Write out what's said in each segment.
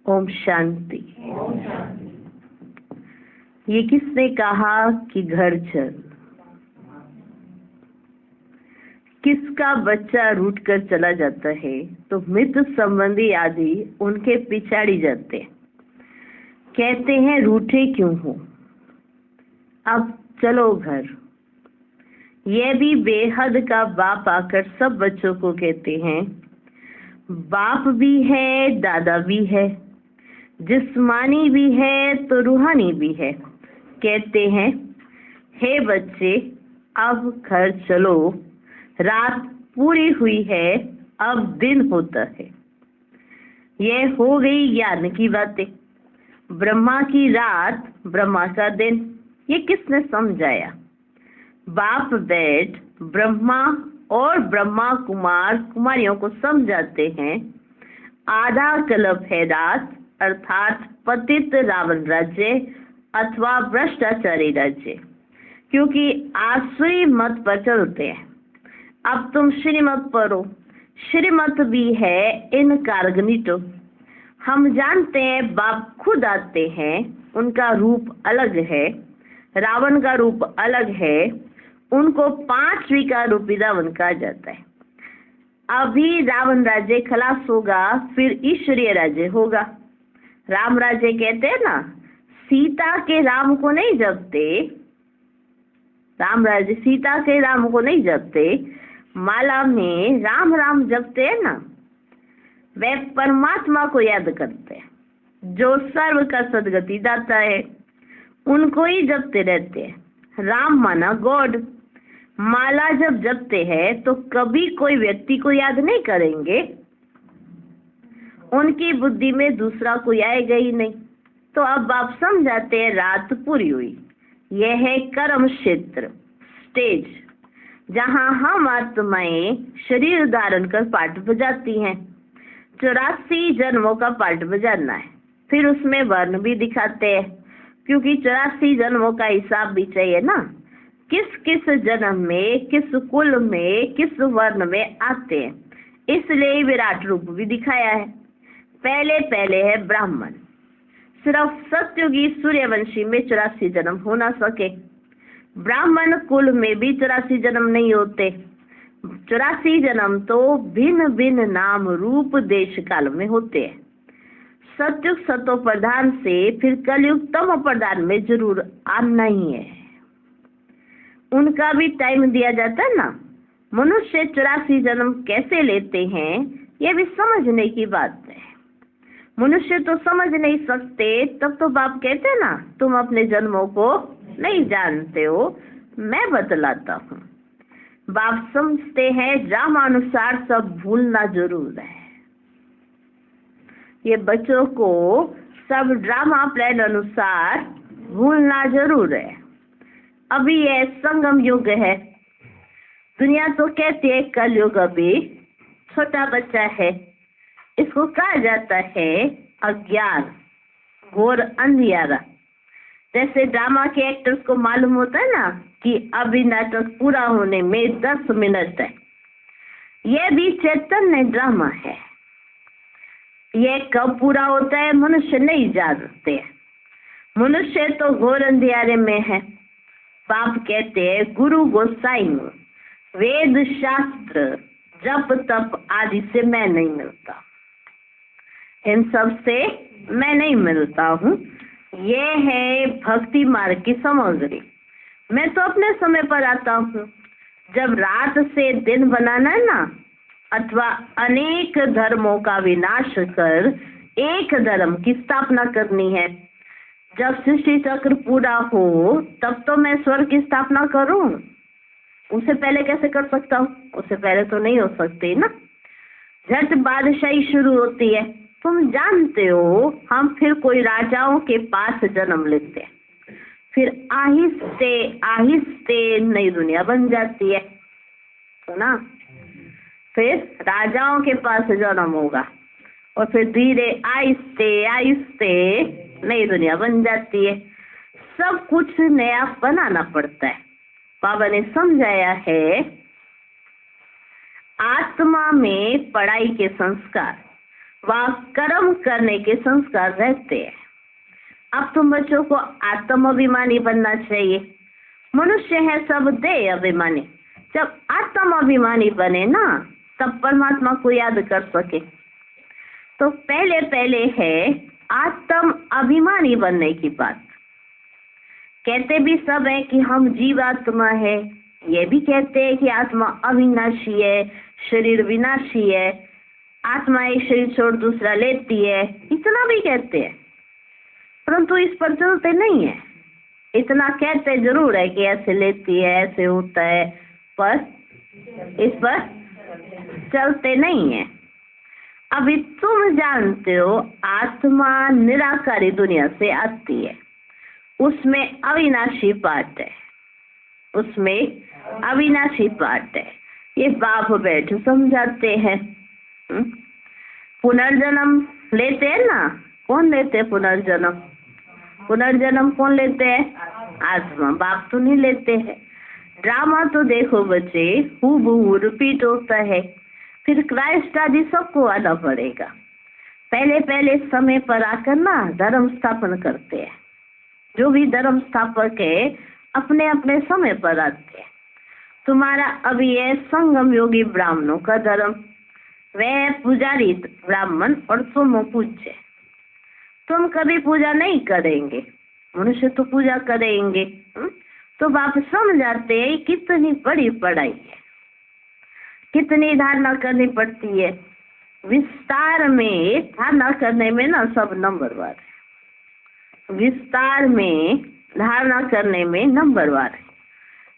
ओम शांति। ये किसने कहा कि घर चल? किसका बच्चा रूठ कर चला जाता है तो मित्र संबंधी आदि उनके पिछाड़ी जाते हैं, कहते हैं रूठे क्यों हो, अब चलो घर। यह भी बेहद का बाप आकर सब बच्चों को कहते हैं, बाप भी है, दादा भी है, जिस्मानी भी है तो रूहानी भी है। कहते हैं, हे बच्चे अब घर चलो, रात पूरी हुई है, अब दिन होता है। यह हो गई ज्ञान की बातें। ब्रह्मा की रात, ब्रह्मा का दिन, ये किसने समझाया? बाप बैठ ब्रह्मा और ब्रह्मा कुमार कुमारियों को समझाते हैं, आधा कल्प है रात, अर्थात पतित रावण राज्य अथवा भ्रष्टाचारी राज्य, क्योंकि आसुरी मत पर चलते हैं। अब तुम श्रीमत पढ़ो। श्रीमत भी है इनकॉग्निटो। हम जानते हैं बाप खुद आते हैं, उनका रूप अलग है, रावण का रूप अलग है, उनको 5 विकार रूपी रावण कहा जाता है। अभी रावण राज्य खलास होगा, फिर ईश्वरीय राज्य होगा। राम राज्य कहते हैं ना, सीता के राम को नहीं जपते, राम राज्य सीता के राम को नहीं जपते, माला में राम राम जपते हैं ना, वे परमात्मा को याद करते हैं जो सर्व का सदगति दाता है, उनको ही जपते रहते हैं। राम माना गॉड। माला जब जपते हैं तो कभी कोई व्यक्ति को याद नहीं करेंगे, उनकी बुद्धि में दूसरा कोई आएगा ही नहीं। तो अब आप समझाते हैं रात पूरी हुई। यह है कर्म क्षेत्र, स्टेज, जहां हम आत्माएं शरीर धारण कर पाठ बजाती हैं। 84 जन्मों का पाठ बजाना है, फिर उसमें वर्ण भी दिखाते हैं, क्योंकि 84 जन्मों का हिसाब भी चाहिए ना, किस किस जन्म में, किस कुल में, किस वर्ण में आते हैं, इसलिए विराट रूप भी दिखाया है। पहले पहले है ब्राह्मण। सिर्फ सत्युगी सूर्यवंशी में 84 जन्म हो ना सके, ब्राह्मण कुल में भी 84 जन्म नहीं होते। 84 जन्म तो भिन्न भिन्न नाम रूप देश काल में होते हैं। सत्युग सतो प्रधान से फिर कलयुग तमो प्रधान में जरूर आना ही है, उनका भी टाइम दिया जाता है ना। मनुष्य 84 जन्म कैसे लेते हैं, ये भी समझने की बात है। मनुष्य तो समझ नहीं सकते, तब तो बाप कहते हैं ना, तुम अपने जन्मों को नहीं जानते हो, मैं बतलाता हूँ। बाप समझते हैं ड्रामानुसार सब भूलना जरूर है। ये बच्चों को सब ड्रामा प्लान अनुसार भूलना जरूर है। अभी ये संगम युग है। दुनिया तो कहती है कलयुग अभी छोटा बच्चा है, इसको कहा जाता है अज्ञान, घोर अंधियारा। जैसे ड्रामा के एक्टर्स को मालूम होता है ना कि अभी नाटक पूरा होने में 10 मिनट है, यह भी चैतन्य ड्रामा है। यह कब पूरा होता है मनुष्य नहीं जानते। मनुष्य तो घोर अंधियारे में है। बाप कहते हैं गुरु गोसाई, वेद शास्त्र जप तप आदि से मैं नहीं मिलता, इन सब से मैं नहीं मिलता हूँ। ये है भक्ति मार्ग की सामग्री। मैं तो अपने समय पर आता हूँ, जब रात से दिन बनाना है ना, अथवा अनेक धर्मों का विनाश कर एक धर्म की स्थापना करनी है। जब सृष्टि चक्र पूरा हो तब तो मैं स्वर्ग की स्थापना करूं, उससे पहले कैसे कर सकता हूँ? उससे पहले तो नहीं हो सकती ना। झट बादशाही शुरू होती है, तुम जानते हो। हम फिर कोई राजाओं के पास जन्म लेते हैं, फिर आहिस्ते आहिस्ते नई दुनिया बन जाती है, तो ना, फिर राजाओं के पास जन्म होगा और फिर धीरे आहिस्ते आहिस्ते नई दुनिया बन जाती है। सब कुछ नया बनाना पड़ता है। बाबा ने समझाया है, आत्मा में पढ़ाई के संस्कार, वह कर्म करने के संस्कार रहते हैं। अब तुम बच्चों को आत्माभिमानी बनना चाहिए। मनुष्य है सब देह अभिमानी। जब आत्माभिमानी बने ना, तब परमात्मा को याद कर सके। तो पहले पहले है आत्म अभिमानी बनने की बात। कहते भी सब है कि हम जीवात्मा है, ये भी कहते हैं कि आत्मा अविनाशी है, शरीर विनाशी है, आत्मा एक शरीर छोड़ दूसरा लेती है, इतना भी कहते हैं, परंतु इस पर चलते नहीं है। इतना कहते जरूर है कि ऐसे लेती है, ऐसे होता है, पर इस पर चलते नहीं है। अभी तुम जानते हो आत्मा निराकारी दुनिया से आती है, उसमें अविनाशी पार्ट है, उसमें अविनाशी पार्ट है। ये बाप बैठ समझाते हैं। पुनर्जन्म लेते हैं ना, कौन लेते हैं पुनर्जन्म? पुनर्जन्म कौन लेते हैं? आत्मा। बाप तो नहीं लेते हैं। ड्रामा तो देखो बच्चे, हूबहू रिपीट होता है। फिर क्राइस्ट आदि सबको आना पड़ेगा। पहले पहले समय पर आकर ना धर्म स्थापन करते हैं। जो भी धर्म स्थापक है अपने अपने समय पर आते हैं। तुम्हारा अभी है संगम योगी ब्राह्मणों का धर्म, वह पुजारी ब्राह्मण और तुम पूज्य। तुम कभी पूजा नहीं करेंगे, मनुष्य तो पूजा करेंगे। तो बाप समझाते हैं कितनी बड़ी पढ़ाई है, कितनी धारणा करनी पड़ती है। विस्तार में धारणा करने में ना सब नंबरवार है, विस्तार में धारणा करने में नंबरवार है।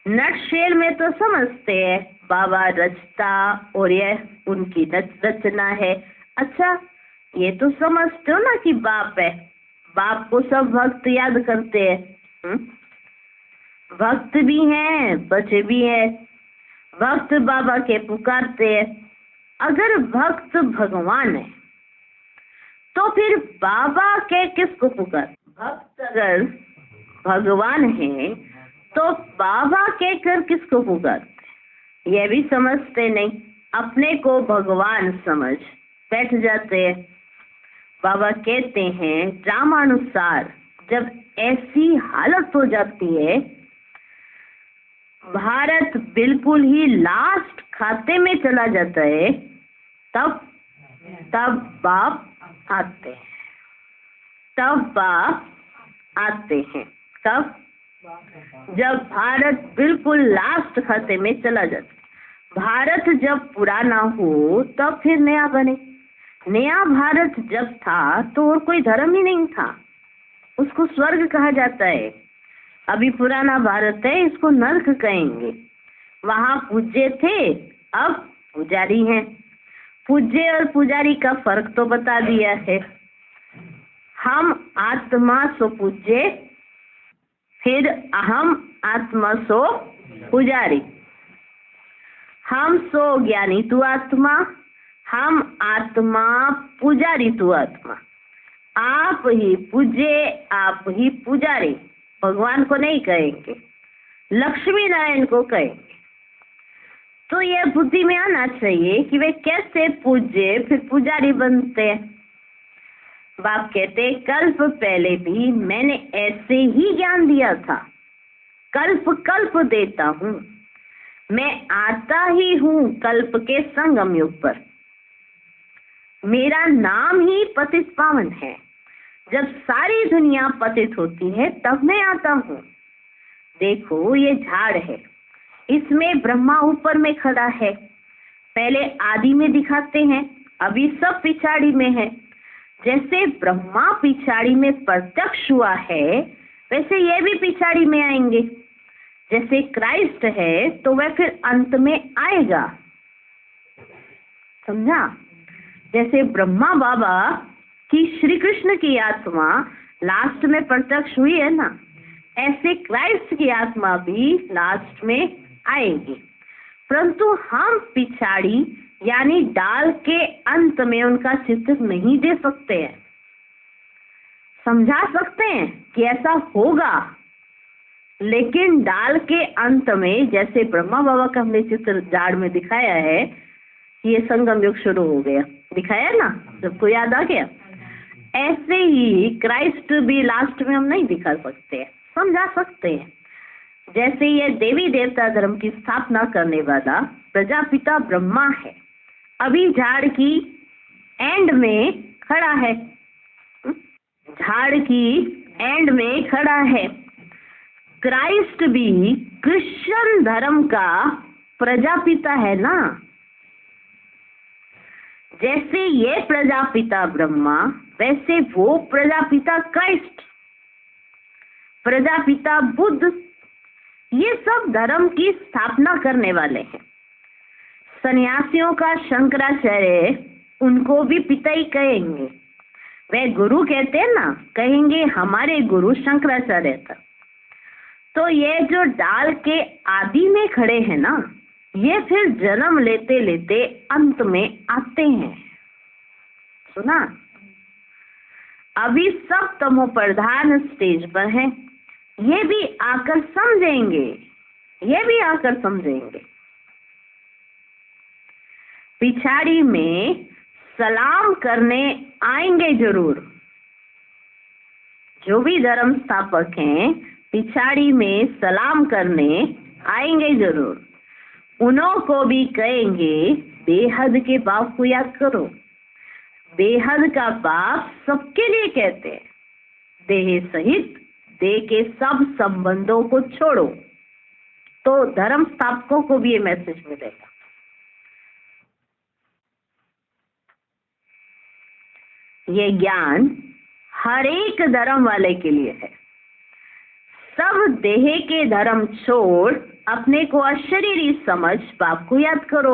नटशेल में तो समझते हैं बाबा रचता और यह उनकी रचना है। अच्छा, ये तो समझते हो ना कि बाप है, बाप को सब भक्त याद करते हैं। भक्त भी हैं, बच्चे भी हैं। भक्त बाबा के पुकारते हैं। अगर भक्त भगवान है तो फिर बाबा के किसको पुकार? भक्त अगर भगवान है तो बाबा के कर किसको पुकारते? यह भी समझते नहीं, अपने को भगवान समझ बैठ जाते हैं। बाबा कहते हैं ड्रामानुसार जब ऐसी हालत हो जाती है, भारत बिल्कुल ही लास्ट खाते में चला जाता है, तब बाप आते हैं। तब बाप आते हैं। कब? जब भारत बिल्कुल लास्ट खाते में चला जाता है। भारत जब पुराना हो तब फिर नया बने। नया भारत जब था तो और कोई धर्म ही नहीं था, उसको स्वर्ग कहा जाता है। अभी पुराना भारत है, इसको नर्क कहेंगे। वहां पूज्य थे, अब पुजारी हैं। पूज्य और पुजारी का फर्क तो बता दिया है। हम आत्मा सो पूज्य, फिर अहम आत्मा सो पुजारी। हम सो ज्ञानी तू आत्मा, हम आत्मा पुजारी तू आत्मा। आप ही पूज्य, आप ही पुजारी। भगवान को नहीं कहेंगे, लक्ष्मी नारायण को कहेंगे। तो यह बुद्धि में आना चाहिए कि वे कैसे पूज्य फिर पुजारी बनते हैं। बाप कहते कल्प पहले भी मैंने ऐसे ही ज्ञान दिया था, कल्प कल्प देता हूँ। मैं आता ही हूँ कल्प के संगम युग पर। मेरा नाम ही पतित पावन है। जब सारी दुनिया पतित होती है तब मैं आता हूँ। देखो ये झाड़ है, इसमें ब्रह्मा ऊपर में खड़ा है। पहले आदि में दिखाते हैं, अभी सब पिछाड़ी में है। जैसे ब्रह्मा पिछाड़ी में प्रत्यक्ष हुआ है, वैसे ये भी पिछाड़ी में आएंगे। जैसे क्राइस्ट है तो वह फिर अंत में आएगा। समझा? जैसे ब्रह्मा बाबा की श्री कृष्ण की आत्मा लास्ट में प्रत्यक्ष हुई है ना, ऐसे क्राइस्ट की आत्मा भी लास्ट में आएगी। परंतु हम पिछाड़ी यानी डाल के अंत में उनका चित्र नहीं दे सकते हैं। समझा सकते हैं कि ऐसा होगा, लेकिन डाल के अंत में जैसे ब्रह्मा बाबा का हमने चित्र झाड़ में दिखाया है, ये संगम युग शुरू हो गया, दिखाया ना, सबको याद आ गया। ऐसे ही क्राइस्ट भी लास्ट में हम नहीं दिखा सकते हैं, समझा सकते हैं। जैसे ये देवी देवता धर्म की स्थापना करने वाला प्रजापिता ब्रह्मा है, अभी झाड़ की एंड में खड़ा है, झाड़ की एंड में खड़ा है। क्राइस्ट भी क्रिश्चियन धर्म का प्रजापिता है ना। जैसे ये प्रजापिता ब्रह्मा, वैसे वो प्रजापिता क्राइस्ट, प्रजापिता बुद्ध, ये सब धर्म की स्थापना करने वाले हैं। सन्यासियों का शंकराचार्य, उनको भी पिता ही कहेंगे। वे गुरु कहते हैं ना, कहेंगे हमारे गुरु शंकराचार्य था। तो ये जो डाल के आदि में खड़े हैं ना, ये फिर जन्म लेते लेते अंत में आते हैं। सुना? अभी सब तमो प्रधान स्टेज पर हैं, ये भी आकर समझेंगे, ये भी आकर समझेंगे। पिछाड़ी में सलाम करने आएंगे जरूर, जो भी धर्म स्थापक हैं पिछाड़ी में सलाम करने आएंगे जरूर। उन्हों को भी कहेंगे बेहद के बाप को याद करो। बेहद का बाप सबके लिए कहते हैं, देह सहित देह के सब संबंधों को छोड़ो। तो धर्म स्थापकों को भी ये मैसेज मिलेगा। ये ज्ञान हर एक धर्म वाले के लिए है। सब देह के धर्म छोड़ अपने को अशरीरी समझ बाप को याद करो।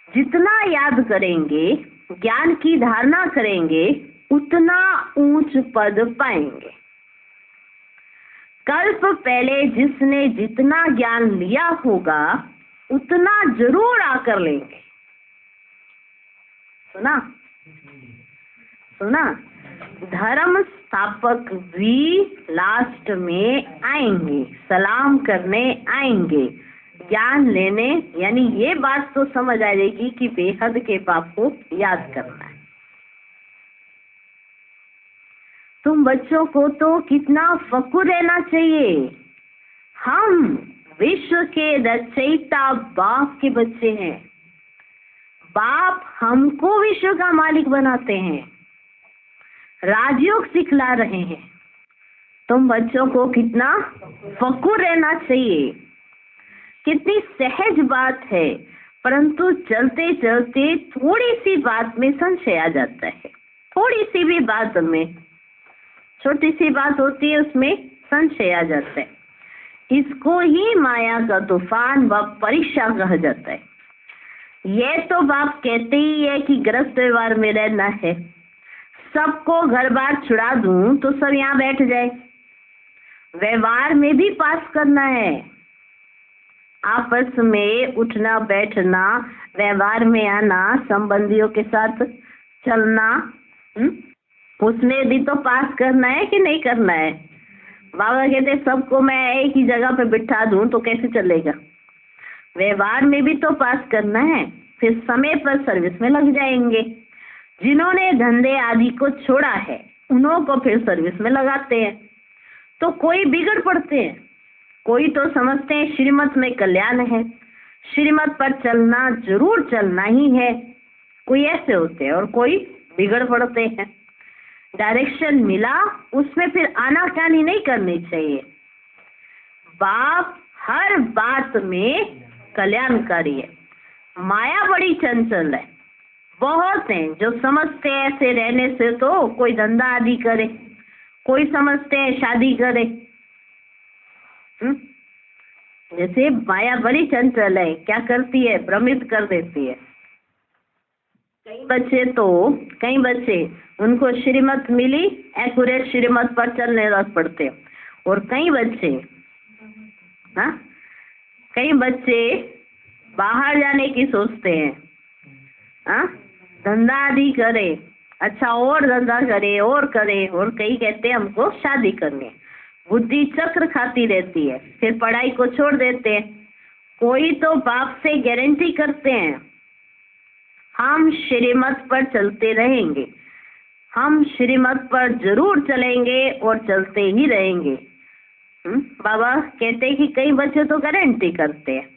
जितना याद करेंगे, ज्ञान की धारणा करेंगे, उतना ऊंच पद पाएंगे। कल्प पहले जिसने जितना ज्ञान लिया होगा, उतना जरूर आकर लेंगे। सुना? सुना? धर्म स्थापक भी लास्ट में आएंगे, सलाम करने आएंगे, ज्ञान लेने। यानी ये बात तो समझ आ जाएगी कि बेहद के बाप को याद करना है। तुम बच्चों को तो कितना फक्र रहना चाहिए। हम विश्व के रचयिता बाप के बच्चे हैं। बाप हमको विश्व का मालिक बनाते हैं, राजयोग सिखला रहे हैं। तुम बच्चों को कितना फक्र रहना चाहिए। कितनी सहज बात है, परंतु चलते चलते थोड़ी सी बात में संशय आ जाता है। थोड़ी सी भी बात में, छोटी सी बात होती है, उसमें संशय आ जाता है। इसको ही माया का तूफान व परीक्षा कहा जाता है। ये तो बाप कहते ही है कि गृहस्थ व्यवहार में रहना है, सबको घर बार छुड़ा दूं तो सब यहाँ बैठ जाए। व्यवहार में भी पास करना है, आपस में उठना बैठना, व्यवहार में आना, संबंधियों के साथ चलना, उसमें भी तो पास करना है कि नहीं करना है। बाबा कहते सबको मैं एक ही जगह पे बिठा दूं तो कैसे चलेगा। व्यवहार में भी तो पास करना है, फिर समय पर सर्विस में लग जाएंगे। जिन्होंने धंधे आदि को छोड़ा है, उन्हों को फिर सर्विस में लगाते हैं। तो कोई बिगड़ पड़ते हैं, कोई तो समझते हैं श्रीमत में कल्याण है, श्रीमत पर चलना जरूर चलना ही है। कोई ऐसे होते हैं और कोई बिगड़ पड़ते हैं। डायरेक्शन मिला, उसमें फिर आनाकानी नहीं करनी चाहिए। बाप हर बात में कल्याणकारी है। माया बड़ी चंचल है। बहुत हैं जो समझते हैं ऐसे रहने से तो कोई धंधा आदि करे, कोई समझते हैं शादी करे। जैसे माया बड़ी चंचल है, क्या करती है, भ्रमित कर देती है। कई बच्चे उनको श्रीमत मिली, एक्यूरेट श्रीमत पर चलने लग पड़ते। और कई बच्चे बाहर जाने की सोचते हैं, धंधा आदि करे, अच्छा और धंधा करे और करे, और कई कहते हैं हमको शादी करनी है। बुद्धि चक्र खाती रहती है, फिर पढ़ाई को छोड़ देते हैं। कोई तो बाप से गारंटी करते हैं हम श्रीमत पर चलते रहेंगे, हम श्रीमत पर जरूर चलेंगे और चलते ही रहेंगे। बाबा कहते हैं कि कई बच्चे तो गारंटी करते हैं।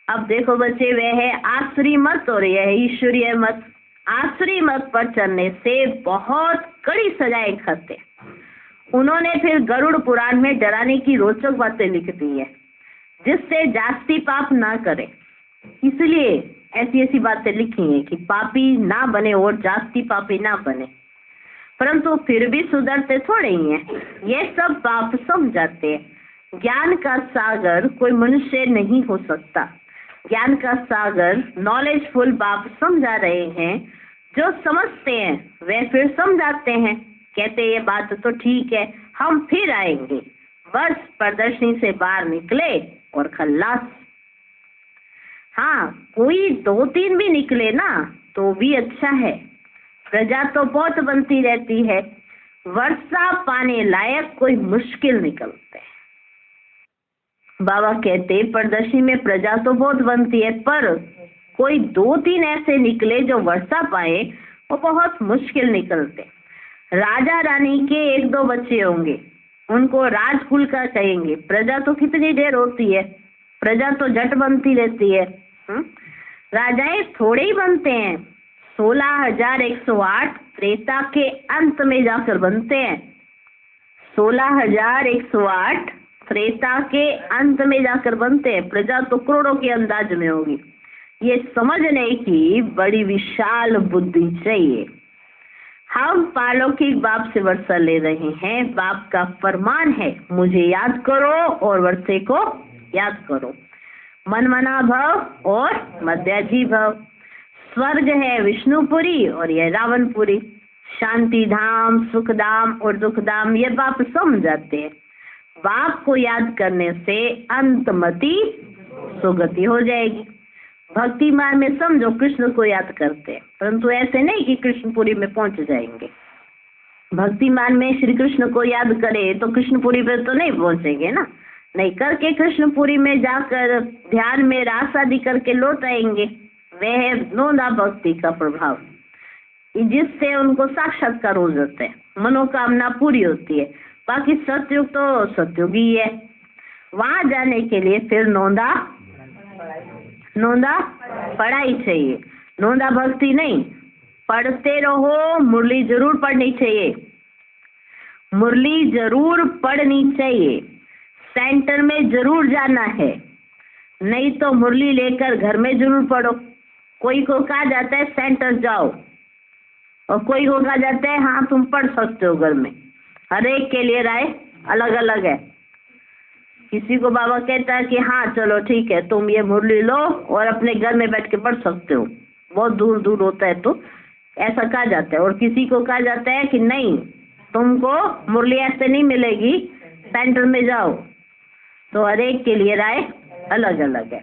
अब देखो बच्चे, वह है आसुरी मत और यह है ईश्वरीय मत। आसुरी मत पर चलने से बहुत कड़ी सजाएं खाते। उन्होंने फिर गरुड़ पुराण में डराने की रोचक बातें लिख दी है, जिससे जास्ती पाप ना करे। इसलिए ऐसी ऐसी बातें लिखी हैं कि पापी ना बने और जास्ती पापी ना बने, परंतु फिर भी सुधरते थोड़े ही हैं। ये सब बाप समझाते हैं। ज्ञान का सागर कोई मनुष्य नहीं हो सकता। ज्ञान का सागर नॉलेजफुल बाप समझा रहे हैं। जो समझते हैं वे फिर समझाते हैं, कहते ये बात तो ठीक है, हम फिर आएंगे। बस प्रदर्शनी से बाहर निकले और खल्लास। हाँ, कोई 2-3 भी निकले ना तो भी अच्छा है। प्रजा तो बहुत बनती रहती है, वर्षा पाने लायक कोई मुश्किल निकलते। बाबा कहते प्रदर्शनी में प्रजा तो बहुत बनती है, पर कोई 2-3 ऐसे निकले जो वर्षा पाए, वो बहुत मुश्किल निकलते। राजा रानी के 1-2 बच्चे होंगे, उनको राजकुल का कहेंगे। प्रजा तो कितनी देर होती है, प्रजा तो झट बनती रहती है। राजाएं थोड़े ही बनते हैं, 16,108 त्रेता के अंत में जाकर बनते हैं। 16,108 त्रेता के अंत में जाकर बनते हैं। प्रजा तो करोड़ों के अंदाज में होगी। ये समझने की बड़ी विशाल बुद्धि चाहिए। हम पालौकिक बाप से वर्षा ले रहे हैं। बाप का फरमान है, मुझे याद करो और वर्षे को याद करो। मनमना भव और मध्याजी भव। स्वर्ग है विष्णुपुरी और यह रावणपुरी। शांति धाम, सुख धाम और दुख धाम ये बाप समझाते हैं। बाप को याद करने से अंतमति सुगति हो जाएगी। भक्ति मार्ग में समझो कृष्ण को याद करते हैं, परंतु ऐसे नहीं कि कृष्णपुरी में पहुंच जाएंगे। भक्ति मार्ग में श्री कृष्ण को याद करे तो कृष्णपुरी पे तो नहीं पहुंचेंगे ना। नहीं करके कृष्णपुरी में जाकर ध्यान में रास आदि करके लौट आएंगे। वह है नोंदा भक्ति का प्रभाव, जिससे उनको साक्षात्कार हो जाता है, मनोकामना पूरी होती है। बाकी सतयुग तो सतयुग ही है। वहां जाने के लिए फिर नोंदा पढ़ाई चाहिए, नोंदा भक्ति नहीं। पढ़ते रहो, मुरली जरूर पढ़नी चाहिए, मुरली जरूर पढ़नी चाहिए। सेंटर में जरूर जाना है, नहीं तो मुरली लेकर घर में जरूर पढ़ो। कोई को कहा जाता है सेंटर जाओ, और कोई को कहा जाता है हाँ तुम पढ़ सकते हो घर में। हर एक के लिए राय अलग अलग है। किसी को बाबा कहता है कि हाँ चलो ठीक है, तुम ये मुरली लो और अपने घर में बैठ के पढ़ सकते हो, बहुत दूर दूर होता है तो ऐसा कहा जाता है। और किसी को कहा जाता है कि नहीं, तुमको मुरली ऐसे नहीं मिलेगी, सेंटर में जाओ। तो हर एक के लिए राय अलग अलग है,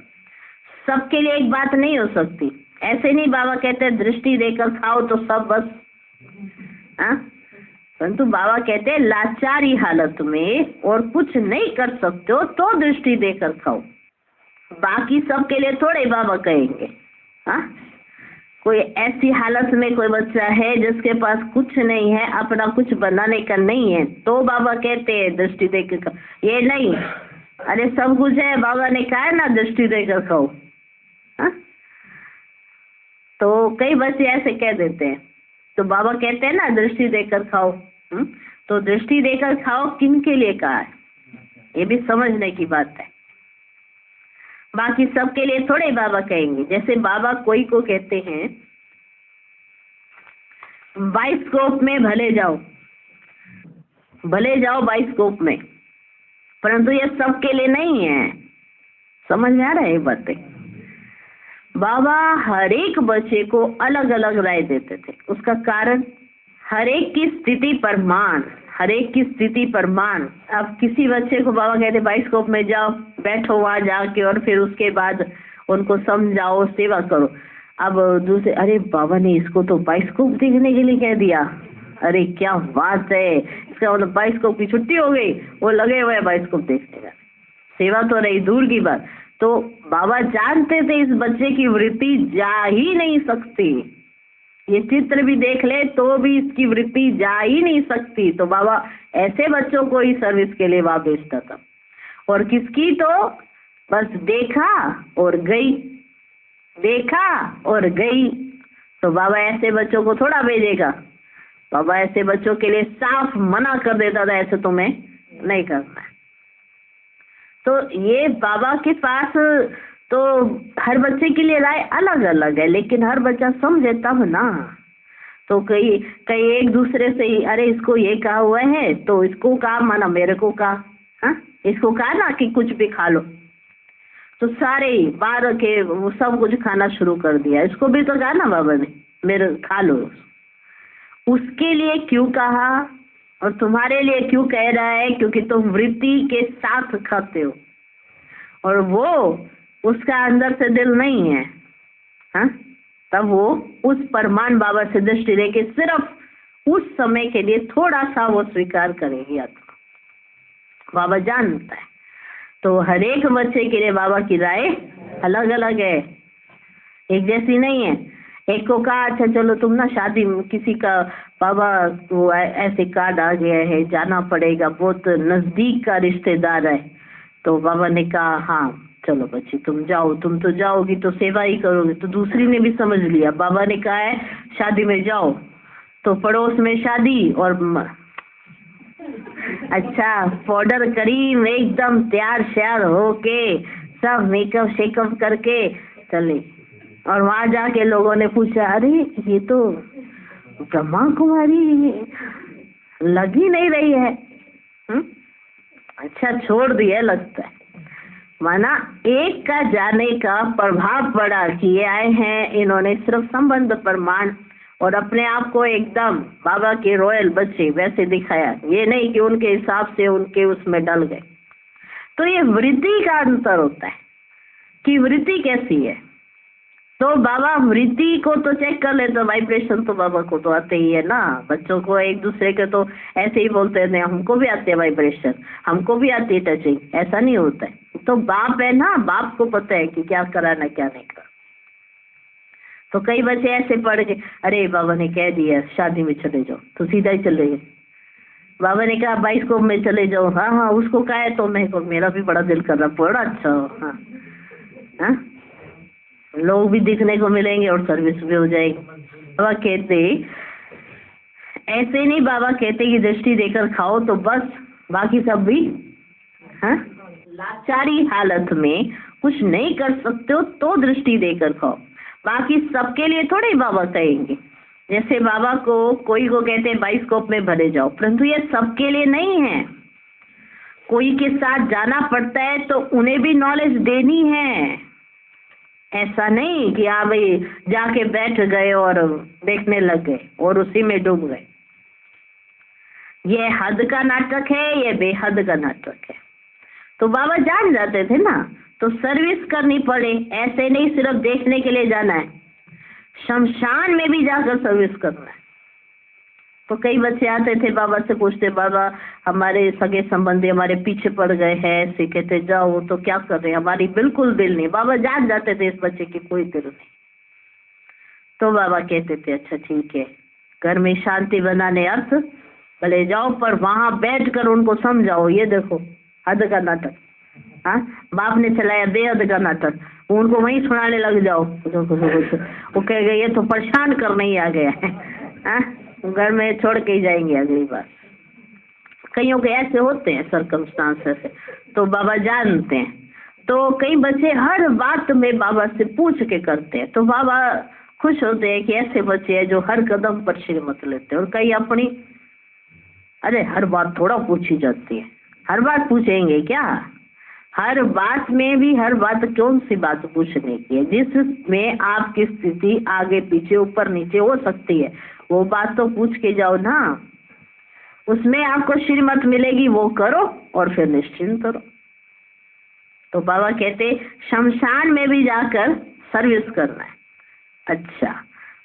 सबके लिए एक बात नहीं हो सकती। ऐसे नहीं बाबा कहते हैं दृष्टि देकर खाओ तो सब बस, हाँ, परंतु बाबा कहते हैं लाचारी हालत में और कुछ नहीं कर सकते हो तो दृष्टि देकर खाओ। बाकी सबके लिए थोड़े बाबा कहेंगे। हाँ, कोई ऐसी हालत में कोई बच्चा है जिसके पास कुछ नहीं है, अपना कुछ बनाने का नहीं है, तो बाबा कहते हैं दृष्टि देकर खाओ। ये नहीं, अरे सब कुछ है, बाबा ने कहा है ना दृष्टि देकर खाओ। हाँ, तो कई बच्चे ऐसे कह देते हैं, तो बाबा कहते हैं ना दृष्टि देकर खाओ। तो दृष्टि देकर खाओ किन के लिए कहा है, ये भी समझने की बात है। बाकी सबके लिए थोड़े बाबा कहेंगे। जैसे बाबा कोई को कहते हैं बाइस्कोप में भले जाओ बाइस्कोप में, परंतु ये सबके लिए नहीं है। समझ में आ रहा है ये बातें। बाबा हर एक बच्चे को अलग अलग राय देते थे। उसका कारण हर एक की स्थिति पर मान, हर एक की स्थिति पर मान। अब किसी बच्चे को बाबा कहते बाइस्कोप में जाओ, बैठो वहां जाके और फिर उसके बाद उनको समझाओ, सेवा करो। अब दूसरे, अरे बाबा ने इसको तो बाइस्कोप देखने के लिए कह दिया, अरे क्या बात है, इसका मतलब बाइस्कोप की छुट्टी हो गई, वो लगे हुए बाइस्कोप देखने का। सेवा तो रही दूर की बात, तो बाबा जानते थे इस बच्चे की वृत्ति जा ही नहीं सकती, ये चित्र भी देख ले तो भी इसकी वृत्ति जा ही नहीं सकती। तो बाबा ऐसे बच्चों को ही सर्विस के लिए वहां भेजता था। और किसकी, तो बस देखा और गई, देखा और गई। तो बाबा ऐसे बच्चों को थोड़ा भेजेगा, बाबा ऐसे बच्चों के लिए साफ मना कर देता था, ऐसे तुम्हें नहीं करना है। तो ये बाबा के पास तो हर बच्चे के लिए राय अलग अलग है, लेकिन हर बच्चा समझे तब ना। तो कई कई एक दूसरे से ही, अरे इसको ये कहा हुआ है तो इसको कहा, माना मेरे को कहा, हाँ इसको कहा ना कि कुछ भी खा लो, तो सारे बाहर के वो सब कुछ खाना शुरू कर दिया। इसको भी तो कहा ना बाबा ने मेरे खा लो, उसके लिए क्यों कहा और तुम्हारे लिए क्यों कह रहा है, क्योंकि तुम वृत्ति के साथ खाते हो और वो उसका अंदर से दिल नहीं है, हाँ तब वो उस परमान बाबा से दृष्टि लेके सिर्फ उस समय के लिए थोड़ा सा वो स्वीकार करेगी आत्मा, बाबा जानता है। तो हर एक बच्चे के लिए बाबा की राय अलग अलग है, एक जैसी नहीं है। एक को कहा अच्छा चलो तुम ना शादी किसी का, बाबा वो ऐसे कार्ड आ गया है जाना पड़ेगा, बहुत नजदीक का रिश्तेदार है। तो बाबा ने कहा हाँ चलो बच्ची तुम जाओ, तुम तो जाओगी तो सेवा ही करोगे। तो दूसरी ने भी समझ लिया, बाबा ने कहा है शादी में जाओ, तो पड़ोस में शादी और अच्छा पाउडर क्रीम एकदम तैयार श्यार होके सब मेकअप शेकअप करके चले। और वहां जाके लोगों ने पूछा अरे ये तो ब्रह्मा कुमारी लग ही नहीं रही है, अच्छा छोड़ दिया लगता है। माना एक का जाने का प्रभाव पड़ा कि ये आए हैं, इन्होंने सिर्फ संबंध प्रमाण और अपने आप को एकदम बाबा के रॉयल बच्चे वैसे दिखाया, ये नहीं कि उनके हिसाब से उनके उसमें डल गए। तो ये वृत्ति का अंतर होता है कि वृत्ति कैसी है। तो बाबा वृत्ति को तो चेक कर ले, तो वाइब्रेशन तो बाबा को तो आते ही है ना। बच्चों को एक दूसरे के तो ऐसे ही बोलते हैं हमको भी आते हैं वाइब्रेशन, हमको भी आती है टचिंग, ऐसा नहीं होता है। तो बाप है ना, बाप को पता है कि क्या कराना क्या नहीं करना। तो कई बच्चे ऐसे पढ़ के अरे बाबा ने कह दिया शादी में चले जाओ, तो सीधा ही चले गए। बाबा ने कहा बाइस्कोप में चले जाओ, हाँ हाँ उसको कहा है तो मेरा भी बड़ा दिल कर रहा, बड़ा अच्छा हाँ हाँ, लोग भी दिखने को मिलेंगे और सर्विस भी हो जाएगी। बाबा कहते ऐसे नहीं, बाबा कहते कि दृष्टि देकर खाओ तो बस, बाकी सब भी हाँ लाचारी हालत में कुछ नहीं कर सकते हो तो दृष्टि देकर खाओ, बाकी सबके लिए थोड़े ही बाबा कहेंगे। जैसे बाबा को कोई को कहते हैं बाइस्कोप में भरे जाओ, परंतु ये सबके लिए नहीं है। कोई के साथ जाना पड़ता है तो उन्हें भी नॉलेज देनी है, ऐसा नहीं कि हाँ भाई जाके बैठ गए और देखने लग गए और उसी में डूब गए। ये हद का नाटक है, ये बेहद का नाटक है। तो बाबा जान जाते थे ना, तो सर्विस करनी पड़े, ऐसे नहीं सिर्फ देखने के लिए जाना है, शमशान में भी जाकर सर्विस करना है। तो कई बच्चे आते थे बाबा से पूछते बाबा हमारे सगे संबंधी हमारे पीछे पड़ गए हैं, ऐसे कहते जाओ तो क्या कर रहे हैं, हमारी बिल्कुल दिल नहीं। बाबा जान जाते थे इस बच्चे की कोई दिल नहीं। तो बाबा कहते थे अच्छा ठीक है, घर में शांति बनाने अर्थ भले जाओ, पर वहां बैठकर उनको समझाओ। ये देखो हद का नाटक, हाँ बाप ने चलाया बेहद का नाटक, उनको वहीं सुनाने लग जाओ। वो कह गए ये तो परेशान करने ही आ गया है, हाँ घर में छोड़ के ही जाएंगे अगली बार। कईयों के ऐसे होते हैं सर्कमस्टांसेस से, तो बाबा जानते हैं। तो कई बच्चे हर बात में बाबा से पूछ के करते हैं, तो बाबा खुश होते हैं कि ऐसे बच्चे हैं जो हर कदम पर श्रीमत लेते हैं। और कई अपनी अरे हर बात थोड़ा पूछी जाती है, हर बात पूछेंगे क्या, हर बात में भी हर बात कौन सी बात पूछने की है, जिसमें आपकी स्थिति आगे पीछे ऊपर नीचे हो सकती है वो बात तो पूछ के जाओ ना, उसमें आपको श्रीमत मिलेगी वो करो और फिर निश्चिंत करो। तो बाबा कहते शमशान में भी जाकर सर्विस करना है। अच्छा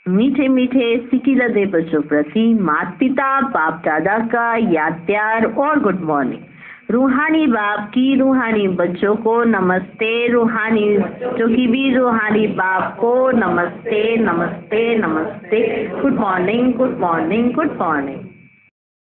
मीठे मीठे सिकिलदे बच्चों प्रति माता पिता बाप दादा का याद प्यार और गुड मॉर्निंग। रूहानी बाप की रूहानी बच्चों को नमस्ते, रूहानी बच्चों की भी रूहानी बाप को नमस्ते नमस्ते नमस्ते। Good morning, good morning, good morning.